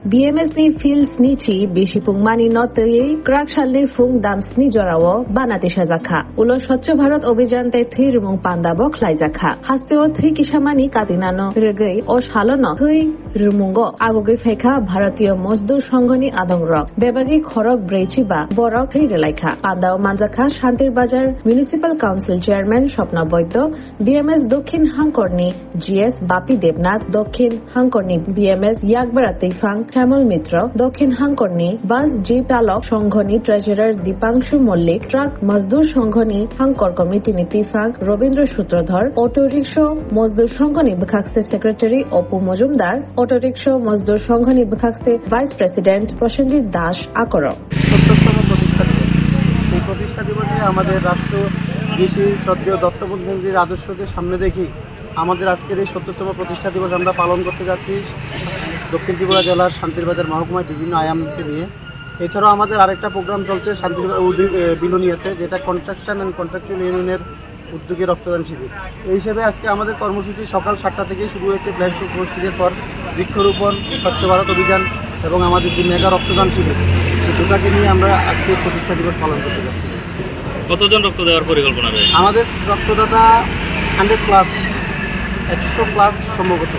BMS ni Fields ni chi Bishipung mani notei Krakshal ni Fung Damsni Jorao Banati Shazakha Ulo Swachh Bharat Abhijan te Thirmung Pandabo Khlaijakha Hasteo Thri Kishamani Katinano Regei O Shalono Thui Rumungo Agogi Fekha Bharatiyo Mozdur Songhoni Adongrok Bebagi Khorok Breichi ba Borok Thri Relaikha Pandao Manjakha Shantir Bazar Municipal Council Chairman Shopna Boyddo BMS Dokhin Hangkorni GS Bapi Debnath Dokhin Hangkorni BMS Yakbara Teifang Shyamal Mitra দক্ষিণ হাংকর্নি বাস zip চালক সংঘনি treasurer Dipanshu Mallick truck মজদুর সংঘনি হাংকর committee নীতিফাং Rabindra সূত্রধর autorickshaw মজদুর সংঘনি বিভাগসে secretary Apu Majumdar autorickshaw মজদুর সংঘনি বিভাগসে vice president Prosenjit Das আকর। এই প্রতিষ্ঠা দিবসে আমাদের রাষ্ট্র কৃষি শ্রদ্ধেয় দত্ত মুখ্যমন্ত্রীর আদর্শকে সামনে রেখে আমাদের আজকের এই ৭০তম প্রতিষ্ঠা দিবস আমরা পালন করতে যাচ্ছি দক্ষিণ ত্রিপুরা জেলার শান্তিরবাজার মহকুমায় বিভিন্ন আয়ামকে নিয়ে। এছাড়াও আমাদের আরেকটা প্রোগ্রাম চলছে শান্তিরবাজার বিলোনিয়াতে, যেটা কনস্ট্রাকশন অ্যান্ড কন্ট্রাকচুয়াল ইউনিয়নের উদ্যোগে রক্তদান শিবির। এই হিসেবে আজকে আমাদের কর্মসূচি সকাল ৭টা থেকেই শুরু হয়েছে। ফ্ল্যাশ পোস্টের পর বৃক্ষরোপণ, স্বচ্ছ ভারত অভিযান এবং আমাদের যে মেগা রক্তদান শিবির, এই দুটাকে নিয়ে আমরা আজকে প্রতিষ্ঠা দিবস পালন করতে যাচ্ছি। কতজন রক্ত দেওয়ার পরিকল্পনা রয়েছে? আমাদের রক্তদাতা 100+, 100+ সম্ভবত।